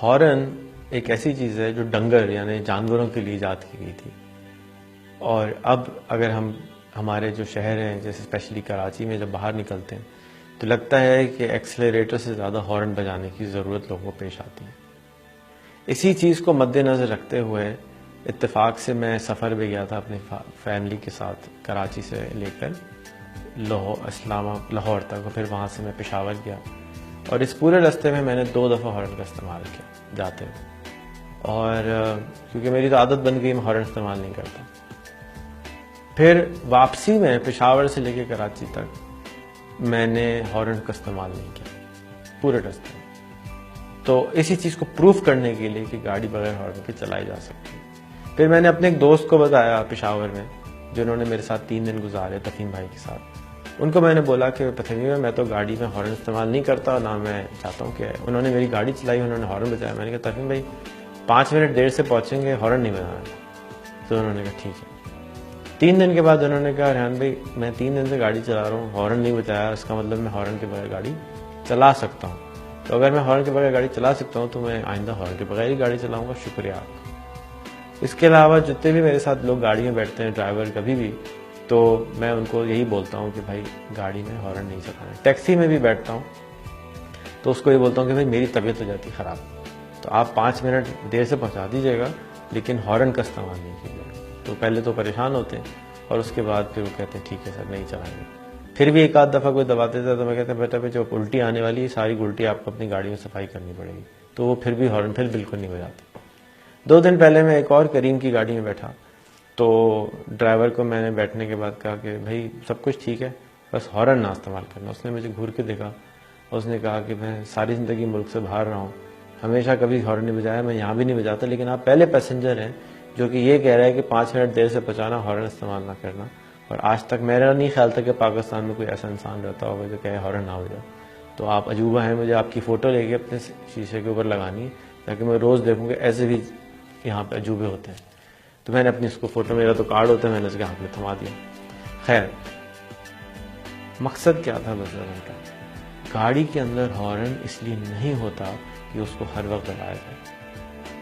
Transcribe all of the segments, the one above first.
Horn ایک ایسی چیز ہے جو ڈنگر یعنی جانوروں کے لیے ایجاد کی گئی تھی، اور اب اگر ہم ہمارے جو شہر ہیں جیسے اسپیشلی کراچی میں جب باہر نکلتے ہیں تو لگتا ہے کہ ایکسلریٹر سے زیادہ ہارن بجانے کی ضرورت لوگوں کو پیش آتی ہے۔ اسی چیز کو مد نظر رکھتے ہوئے اتفاق سے میں سفر پہ گیا تھا اپنی فیملی کے ساتھ، کراچی سے لے کر لاہور تک، اور پھر وہاں سے میں پشاور گیا، اور اس پورے راستے میں نے 2 دفعہ ہارن کا استعمال کیا جاتے ہوئے، اور کیونکہ میری تو عادت بن گئی میں ہارن استعمال نہیں کرتا۔ پھر واپسی میں پشاور سے لے کے کراچی تک میں نے ہارن کا استعمال نہیں کیا پورے راستے میں۔ تو اسی چیز کو پروف کرنے کے لیے کہ گاڑی بغیر ہارن کے چلائی جا سکتی ہے۔ پھر میں نے اپنے ایک دوست کو بتایا پشاور میں، جنہوں نے میرے ساتھ 3 دن گزارے تفہیم بھائی کے ساتھ، ان کو میں نے بولا کہ تفہیم میں تو گاڑی میں ہارن استعمال نہیں کرتا، نہ میں چاہتا ہوں کہ انہوں نے میری گاڑی چلائی، انہوں نے ہارن بجایا۔ میں نے کہا تفہیم بھائی 5 منٹ دیر سے پہنچیں گے، ہارن نہیں بجانا۔ تو انہوں نے کہا ٹھیک ہے۔ 3 دن کے بعد انہوں نے کہا ریحان بھائی میں 3 دن سے گاڑی چلا رہا ہوں، ہارن نہیں بجایا، اس کا مطلب میں ہارن کے بغیر گاڑی چلا سکتا ہوں۔ تو اگر میں ہارن کے بغیر گاڑی چلا سکتا ہوں تو میں آئندہ ہارن کے بغیر ہی گاڑی چلاؤں گا۔ شکریہ آپ کا۔ اس کے علاوہ جتنے بھی میرے ساتھ لوگ گاڑی میں بیٹھتے ہیں، ڈرائیور کبھی بھی، تو میں ان کو یہی بولتا ہوں کہ بھائی گاڑی میں ہارن نہیں چلانا۔ ٹیکسی میں بھی بیٹھتا ہوں تو اس کو یہ بولتا ہوں کہ بھائی میری طبیعت ہو جاتی خراب، تو آپ 5 منٹ دیر سے پہنچا دیجیے گا لیکن ہارن کا استعمال نہیں کیجیے گا۔ تو پہلے تو پریشان ہوتے ہیں اور اس کے بعد پھر وہ کہتے ہیں ٹھیک ہے سر نہیں چلائیں گے۔ پھر بھی ایک آدھ دفعہ کوئی دباتے تھے تو میں کہتا بیٹا جو الٹی آنے والی ہے ساری الٹی آپ کو اپنی گاڑی میں صفائی کرنی پڑے گی، تو وہ پھر بھی ہارن پھر بالکل نہیں بجاتے۔ 2 دن پہلے میں ایک اور کریم کی گاڑی میں بیٹھا تو ڈرائیور کو میں نے بیٹھنے کے بعد کہا کہ بھائی سب کچھ ٹھیک ہے بس ہارن نہ استعمال کرنا۔ اس نے مجھے گھور کے دیکھا، اس نے کہا کہ میں ساری زندگی ملک سے باہر رہا ہوں، ہمیشہ کبھی ہارن نہیں بجایا، میں یہاں بھی نہیں بجاتا، لیکن آپ پہلے پیسنجر ہیں جو کہ یہ کہہ رہا ہے کہ 5 منٹ دیر سے پہنچانا، ہارن استعمال نہ کرنا۔ اور آج تک میرا نہیں خیال تھا کہ پاکستان میں کوئی ایسا انسان رہتا ہوگا جو کہے ہارن نہ بجا۔ تو آپ عجوبہ ہیں، مجھے آپ کی فوٹو لے کے اپنے شیشے کے اوپر لگانی ہے تاکہ میں روز دیکھوں کہ ایسے بھی یہاں پہ عجوبے ہوتے ہیں۔ تو میں نے اپنی اس کو فوٹو، میرا تو کارڈ ہوتا ہے، میں نے اس کے ہاتھ میں تھما دیا۔ خیر مقصد کیا تھا بس ان کا، گاڑی کے اندر ہارن اس لیے نہیں ہوتا کہ اس کو ہر وقت بجایا جائے۔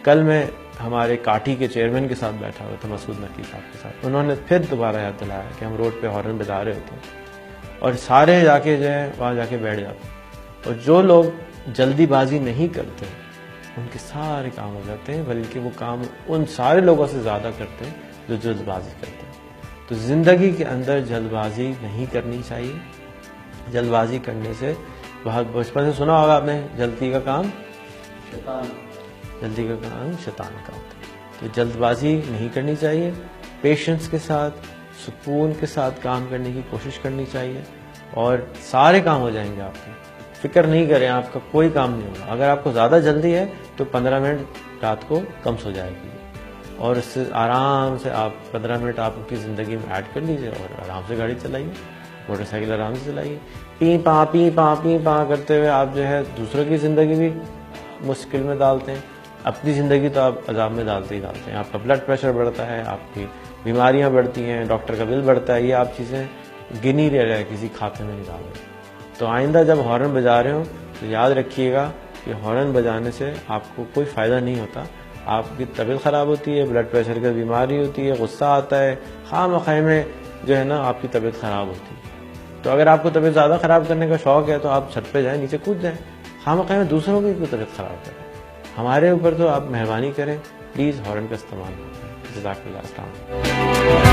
کل میں ہمارے کاٹھی کے چیئرمین کے ساتھ بیٹھا ہوا تھا، مسعود نقی صاحب کے ساتھ، انہوں نے پھر دوبارہ یاد دلایا کہ ہم روڈ پہ ہارن بجا رہے ہوتے ہیں اور سارے جا کے جو ہے وہاں جا کے بیٹھ جاتے ہیں، اور جو لوگ جلدی بازی نہیں کرتے ان کے سارے کام ہو جاتے ہیں، بلکہ وہ کام ان سارے لوگوں سے زیادہ کرتے ہیں جو جلد بازی کرتے ہیں۔ تو زندگی کے اندر جلد بازی نہیں کرنی چاہیے۔ جلد بازی کرنے سے بہت بچپن سے سنا ہوگا آپ نے، جلدی کا کام شیطان کا ہوتا ہے۔ تو جلد بازی نہیں کرنی چاہیے، پیشنس کے ساتھ، سکون کے ساتھ کام کرنے کی کوشش کرنی چاہیے، اور سارے کام ہو جائیں گے آپ کے۔ فکر نہیں کریں، آپ کا کوئی کام نہیں ہوگا۔ اگر آپ کو زیادہ جلدی ہے تو 15 منٹ رات کو کم سو جائے گی، اور اس سے آرام سے آپ 15 منٹ آپ کی زندگی میں ایڈ کر لیجیے اور آرام سے گاڑی چلائیے، موٹر سائیکل آرام سے چلائیے۔ پی پاں کرتے ہوئے آپ جو ہے دوسروں کی زندگی بھی مشکل میں ڈالتے ہیں، اپنی زندگی تو آپ عذاب میں ڈالتے ہی ڈالتے ہیں۔ آپ کا بلڈ پریشر بڑھتا ہے، آپ کی بیماریاں بڑھتی ہیں، ڈاکٹر کا بل بڑھتا ہے، یہ آپ چیزیں گنی رہ رہے کسی کھاتے میں نہیں ڈال رہے۔ تو آئندہ جب ہارن بجا رہے ہوں تو یاد رکھیے گا کہ ہارن بجانے سے آپ کو کوئی فائدہ نہیں ہوتا، آپ کی طبیعت خراب ہوتی ہے، بلڈ پریشر کی بیماری ہوتی ہے، غصہ آتا ہے، خواہ مخواہ میں جو ہے نا آپ کی طبیعت خراب ہوتی ہے۔ تو اگر آپ کو طبیعت زیادہ خراب کرنے کا شوق ہے تو آپ چھت پہ جائیں، نیچے کود جائیں، خواہ مخواہ میں دوسروں کی کوئی طبیعت خراب کریں۔ ہمارے اوپر تو آپ مہربانی کریں، پلیز ہارن کا استعمال کریں۔ جزاک اللہ، السلام علیکم۔